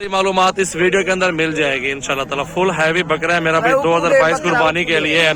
मालूमात इस वीडियो के अंदर मिल जाएगी इंशाल्लाह ताला। फुल हैवी बकरा है मेरा भाई 2022 कुर्बानी के लिए है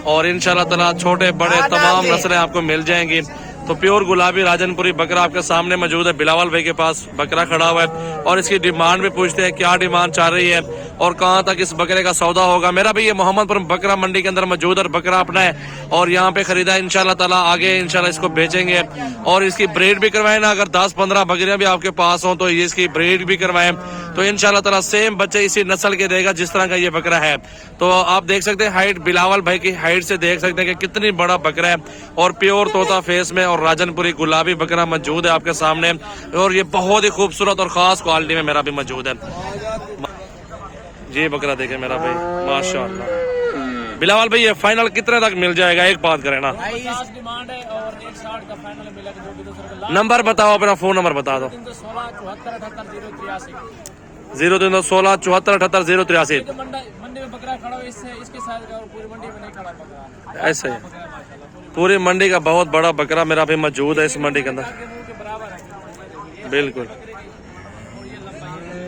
और इंशाल्लाह ताला छोटे बड़े तमाम नस्लें आपको मिल जाएंगी। तो प्योर गुलाबी राजनपुरी बकरा आपके सामने मौजूद है। बिलावल भाई के पास बकरा खड़ा हुआ है और इसकी डिमांड भी पूछते हैं क्या डिमांड चाह रही है और कहां तक इस बकरे का सौदा होगा। मेरा भाई ये मोहम्मदपुर बकरा मंडी के अंदर मौजूद है, बकरा अपना है और यहाँ पे खरीदा है। इंशाल्लाह ताला आगे इंशाल्लाह इसको बेचेंगे और इसकी ब्रीड भी करवाए ना। अगर 10-15 बकरियां भी आपके पास हो तो ये इसकी ब्रीड भी करवाएं तो इंशाल्लाह ताला सेम बच्चे इसी नस्ल के देगा जिस तरह का ये बकरा है। तो आप देख सकते हैं हाइट, बिलावल भाई की हाइट से देख सकते हैं कि कितनी बड़ा बकरा है और प्योर तोता फेस में और राजनपुरी गुलाबी बकरा मौजूद है आपके सामने और ये बहुत ही खूबसूरत और खास क्वालिटी में मेरा भी मौजूद है। ये बकरा देखे मेरा भाई माशाल्लाह। बिलावल भाई ये फाइनल कितने तक मिल जाएगा, एक बात करें ना। डिमांड है और 160 का फाइनल मिलेगा। नंबर बताओ, अपना फोन नंबर बता दो। 0316748083 मंडी में बकरा खड़ा है, इससे इसके साथ का और पूरी मंडी में नहीं खड़ा बकरा। ऐसे ही पूरी मंडी का बहुत बड़ा बकरा मेरा भी मौजूद है इस मंडी के अंदर। बिल्कुल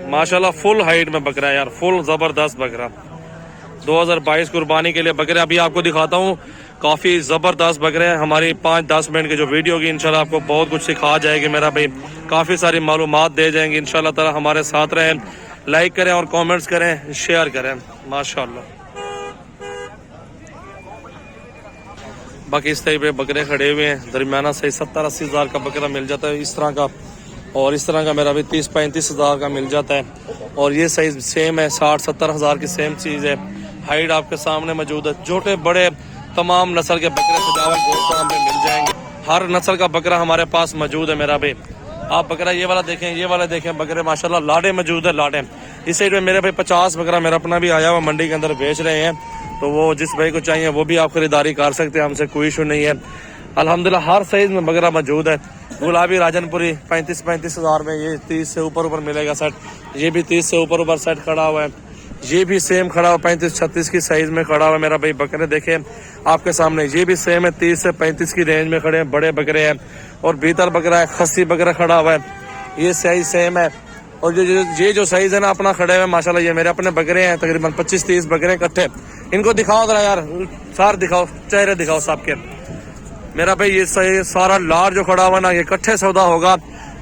माशाल्लाह फुल हाइट में बकरा है यार, फुल जबरदस्त बकरा। 2022 कुर्बानी के लिए बकरे अभी आपको दिखाता हूँ। काफी जबरदस्त बकरे हैं। हमारी 5-10 मिनट की जो वीडियो होगी इंशाल्लाह आपको बहुत कुछ सिखा जाएगी मेरा भाई, काफी सारी मालूमात दे जाएंगे इंशाल्लाह ताला। हमारे साथ रहें, लाइक करें और कमेंट्स करें, शेयर करें माशाल्लाह। बाकी इस तरह पे बकरे खड़े हुए हैं, दरमियाना से 70-80 हजार का बकरा मिल जाता है इस तरह का और इस तरह का मेरा भी 30-35 हजार का मिल जाता है और ये साइज सेम है 60-70 हजार की सेम चीज है। हाइट आपके सामने मौजूद है। छोटे बड़े तमाम नस्ल के बकरे सजावल गोश्त में मिल जाएंगे। हर नस्ल का बकरा हमारे पास मौजूद है मेरा भाई। आप बकरा ये वाला देखें, ये वाला देखें, बकरे माशाल्लाह लाडे मौजूद है, लाडे। इस साइड में मेरे भाई 50 बकरा मेरा अपना भी आया हुआ मंडी के अंदर बेच रहे हैं। तो वो जिस भाई को चाहिए वो भी आप खरीदारी कर सकते हैं, हमसे कोई इशू नहीं है। अल्हम्दुलिल्लाह हर साइज में बकरा मौजूद है। गुलाबी राजनपुरी 35-35 हजार में, ये 30 से ऊपर मिलेगा सेट। ये भी 30 से ऊपर सेट खड़ा हुआ है। ये भी सेम खड़ा हुआ 35-36 की साइज में खड़ा हुआ है मेरा भाई। बकरे देखे आपके सामने, ये भी सेम है 30 से 35 की रेंज में खड़े हैं, बड़े बकरे हैं। और बीतल बकरा है, खस्सी बकरा खड़ा हुआ है, ये साइज सेम है। और ये जो साइज है ना अपना खड़े हुए माशाल्लाह, ये मेरे अपने बकरे हैं, तकरीबन 25-30 बकरे इकट्ठे। इनको दिखाओ जरा यार, सार दिखाओ, चेहरे दिखाओ सबके मेरा भाई। ये सारा लार जो खड़ा हुआ ना, ये इकट्ठे सौदा होगा,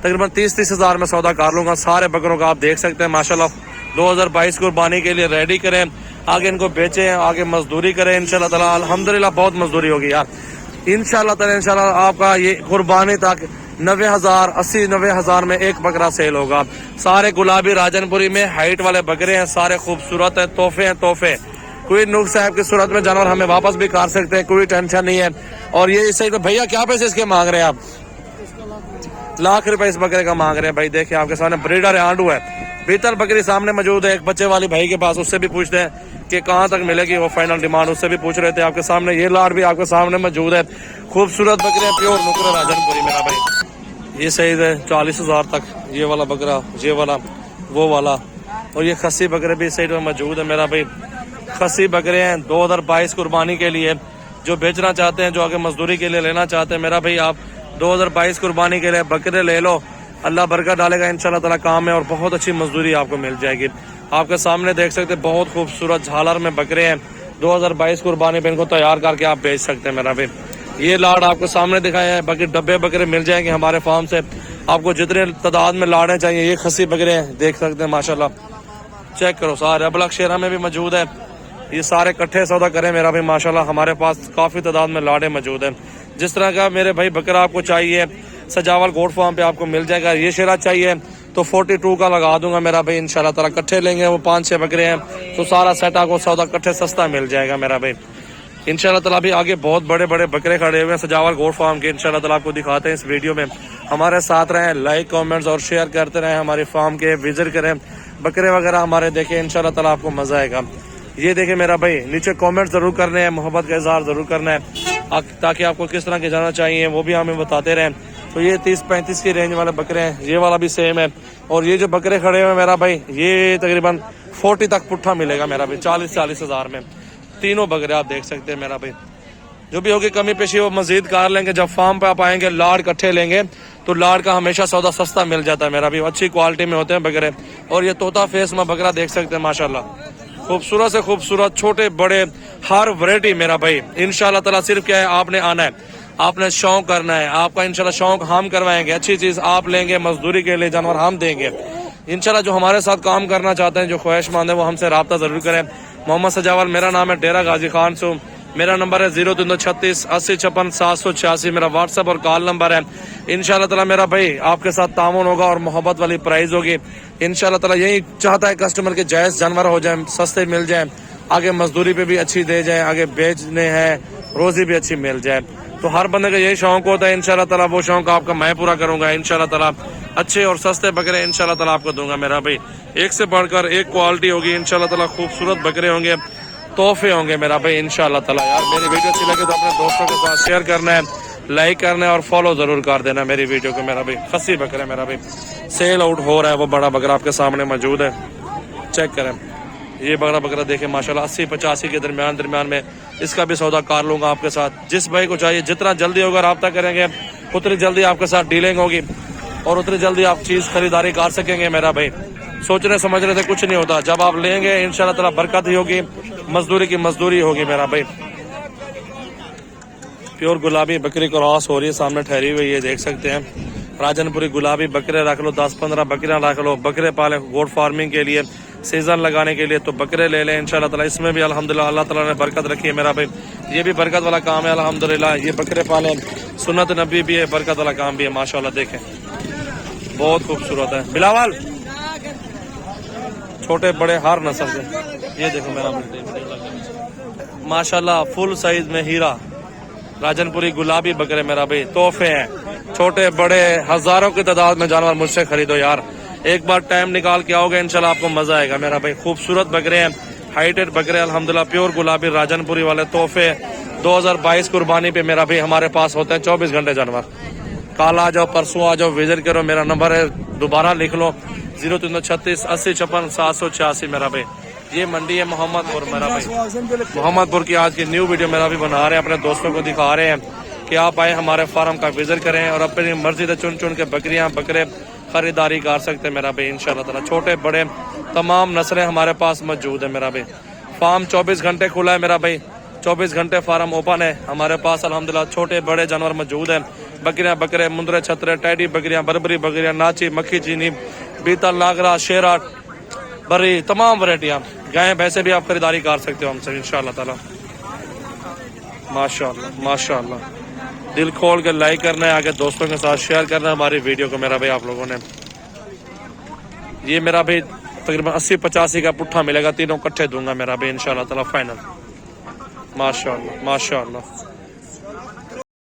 तकरीबन 30-30 हजार में सौदा कर लूंगा सारे बकरों का। आप देख सकते हैं माशाल्लाह 2022 कुर्बानी के लिए रेडी करें, आगे इनको बेचें, आगे मजदूरी करें इंशाल्लाह ताला। अल्हम्दुलिल्लाह बहुत मजदूरी होगी यार इंशाल्लाह ताला। इंशाल्लाह आपका ये कुर्बानी तक 90,000 80-90 हजार में एक बकरा सेल होगा। सारे गुलाबी राजनपुरी में हाइट वाले बकरे हैं, सारे खूबसूरत है, तोहफे हैं तोहफे। कोई नुक्स है आपकी सूरत में जानवर हमें वापस भी कर सकते हैं, कोई टेंशन नहीं है। और ये इस साइड पे भैया क्या पैसे इसके मांग रहे हैं आप? लाख रुपए इस बकरे का मांग रहे हैं भाई। देखिए आपके सामने ब्रीडर है, आंडू है। बीतल बकरी सामने मौजूद है एक बच्चे वाली भाई के पास, उससे भी पूछते हैं कि कहाँ तक मिलेगी वो फाइनल डिमांड, उससे भी पूछ रहे थे आपके सामने। ये लाड भी आपके सामने मौजूद है, खूबसूरत बकरे प्योर नुकरे राजनपुरी मेरा भाई। ये साइज है 40 हजार तक, ये वाला बकरा, ये वाला, वो वाला। और ये खस्सी बकरे भी साइड में मौजूद है मेरा भाई। खस्सी बकरे हैं 2022 कुर्बानी के लिए, जो बेचना चाहते हैं, जो आगे मजदूरी के लिए लेना चाहते हैं मेरा भाई, आप 2022 कुर्बानी के लिए बकरे ले लो, अल्लाह बरकत डालेगा इंशाल्लाह ताला काम में और बहुत अच्छी मजदूरी आपको मिल जाएगी। आपके सामने देख सकते हैं बहुत खूबसूरत झालर में बकरे हैं 2022 कुर्बानी पे, इनको तैयार करके आप बेच सकते हैं मेरा भाई। ये लाड़ आपको सामने दिखाया है, बाकी डब्बे बकरे मिल जाएंगे हमारे फार्म से। आपको जितने तादाद में लाड़े चाहिए, ये खस्सी बकरे हैं देख सकते हैं माशाल्लाह। चेक करो सारे, अबलग शेरा में भी मौजूद है। ये सारे इकट्ठे सौदा करें मेरा भाई माशाल्लाह। हमारे पास काफी तादाद में लाड़े मौजूद हैं। जिस तरह का मेरे भाई बकरा आपको चाहिए सजावल गोट फार्म पे आपको मिल जाएगा। ये शेरा चाहिए तो 42 का लगा दूंगा मेरा भाई इंशाल्लाह ताला। इकट्ठे लेंगे वो 5-6 बकरे हैं तो सारा सेट आपको सौदा इकट्ठे सस्ता मिल जाएगा मेरा भाई इंशाल्लाह ताला। अभी आगे बहुत बड़े बड़े बकरे खड़े हुए हैं सजावल गोट फार्म के, इंशाल्लाह ताला आपको दिखाते हैं इस वीडियो में। हमारे साथ रहें, लाइक कमेंट्स और शेयर करते रहें, हमारे फार्म के विजिट करें, बकरे वगैरह हमारे देखें, इंशाल्लाह ताला आपको मजा आएगा। ये देखे मेरा भाई, नीचे कमेंट जरूर करने हैं, मोहब्बत का इजहार जरूर करना है ताकि आपको किस तरह के जाना चाहिए वो भी हमें बताते रहें। तो ये 30-35 की रेंज वाले बकरे हैं, ये वाला भी सेम है। और ये जो बकरे खड़े हुए मेरा भाई, ये तकरीबन 40 तक पुट्ठा मिलेगा मेरा भाई, 40-40 हजार में तीनों बकरे आप देख सकते हैं मेरा भाई। जो भी होगी कमी पेशी वो मजीद कर लेंगे, जब फार्म पे आप आएंगे लाड़ इकट्ठे लेंगे तो लाड़ का हमेशा सौदा सस्ता मिल जाता है मेरा भी। अच्छी क्वालिटी में होते हैं बकरे। और ये तोता फेस में बकरा देख सकते हैं माशाल्लाह, खूबसूरत से खूबसूरत, छोटे बड़े हर वैरायटी मेरा भाई। इंशाल्लाह ताला सिर्फ क्या है, आपने आना है, आपने शौक करना है, आपका इंशाल्लाह शौक हम करवाएंगे। अच्छी चीज आप लेंगे, मजदूरी के लिए जानवर हम देंगे इंशाल्लाह। जो हमारे साथ काम करना चाहते हैं, जो ख्वाहिशमंद है, वो हमसे रब्ता जरूर करें। मोहम्मद सजावल मेरा नाम है, डेरा गाजी खान सो। मेरा नंबर है 0336 80 56 786। मेरा व्हाट्सएप और कॉल नंबर है। इंशाल्लाह ताला मेरा भाई आपके साथ तामुन होगा और मोहब्बत वाली प्राइस होगी इंशाल्लाह ताला। यही चाहता है कस्टमर के जायज जानवर हो जाए, सस्ते मिल जाए, आगे मजदूरी पे भी अच्छी दे जाए, आगे बेचने हैं रोजी भी अच्छी मिल जाए। तो हर बंदे का यही शौक होता है इंशाल्लाह ताला। वो शौक आपका मैं पूरा करूंगा इंशाल्लाह ताला। अच्छे और सस्ते बकरे इंशाल्लाह ताला आपको दूंगा मेरा भाई। एक से बढ़कर एक क्वालिटी होगी इंशाल्लाह ताला। खूबसूरत बकरे होंगे, तोहफे होंगे मेरा भाई इंशाल्लाह ताला। यार मेरी वीडियो अच्छी लगे तो अपने दोस्तों के साथ शेयर करना है, लाइक करना है और फॉलो जरूर कर देना मेरी वीडियो को मेरा भाई। खस्सी बकरा मेरा भाई सेल आउट हो रहा है, वो बड़ा बकरा आपके सामने मौजूद है, चेक करें। ये बड़ा बकरा देखें माशाल्लाह 80-85 के दरमियान में इसका भी सौदा कर लूंगा आपके साथ। जिस भाई को चाहिए जितना जल्दी होगा रब्ता करेंगे, उतनी जल्दी आपके साथ डीलिंग होगी और उतनी जल्दी आप चीज खरीदारी कर सकेंगे मेरा भाई। सोचने समझने से कुछ नहीं होता, जब आप लेंगे इंशाल्लाह ताला बरकत ही होगी, मजदूरी की मजदूरी होगी मेरा भाई। प्योर गुलाबी बकरी क्रॉस हो रही है, सामने ठहरी हुई है, देख सकते हैं। राजनपुरी गुलाबी बकरे रख लो, 10-15 बकरियां रख लो। बकरे पाले गोट फार्मिंग के लिए, सीजन लगाने के लिए, तो बकरे ले लें इंशाल्लाह ताला। इसमें भी अल्हम्दुलिल्लाह अल्लाह ताला ने बरकत रखी है मेरा भाई। ये भी बरकत वाला काम है अल्हम्दुलिल्लाह। ये बकरे पाले सुन्नत नबी भी है, बरकत वाला काम भी है माशाल्लाह। देखें बहुत खूबसूरत है बिलावल, छोटे बड़े हर नस्ल के। ये देखो मेरा माशाल्लाह फुल साइज में हीरा राजनपुरी गुलाबी बकरे मेरा भाई, तोहफे हैं। छोटे बड़े हजारों की तादाद में जानवर मुझसे खरीदो यार। एक बार टाइम निकाल के आओगे इंशाल्लाह आपको मजा आएगा मेरा भाई। खूबसूरत बकरे हैं, हाइटेड बकरे अल्हम्दुलिल्लाह, प्योर गुलाबी राजनपुरी वाले तोहफे। 2022 कुर्बानी पे मेरा भाई हमारे पास होते हैं 24 घंटे जानवर। कल आ जाओ, परसों आ जाओ, विजिट करो। मेरा नंबर है, दोबारा लिख लो, 0336 80 56 786 मेरा भाई। ये मंडी है मोहम्मदपुर मेरा भाई। मोहम्मदपुर की आज की न्यू वीडियो मेरा भी बना रहे हैं, अपने दोस्तों को दिखा रहे हैं कि आप आए हमारे फार्म का विजिट करें और अपनी मर्जी से चुन चुन के बकरियां बकरे खरीदारी कर सकते हैं मेरा भाई इंशाल्लाह ताला। छोटे बड़े तमाम नस्लें हमारे पास मौजूद है मेरा भाई। फार्म 24 घंटे खुला है मेरा भाई, 24 घंटे फार्म ओपन है हमारे पास अल्हम्दुलिल्लाह। छोटे बड़े जानवर मौजूद है, बकरियां बकरे, मुंदरे छतरे, टैडी बकरियां, बरबरी बकरियां, नाची, मक्खी चीनी, बीतल, नागरा, शेरा, बरी, तमाम वैरायटियां। गाय भैंसे भी आप खरीदारी कर सकते हो हमसे इंशाल्लाह ताला। माशाल्लाह माशाल्लाह। दिल खोल के लाइक करना है, आगे दोस्तों के साथ शेयर करना है हमारी वीडियो को मेरा भाई आप लोगों ने। ये मेरा भाई तकरीबन 80-85 का पुट्ठा मिलेगा, तीनों इकट्ठे दूंगा मेरा भाई इंशाल्लाह ताला फाइनल। माशाल्लाह माशाल्लाह।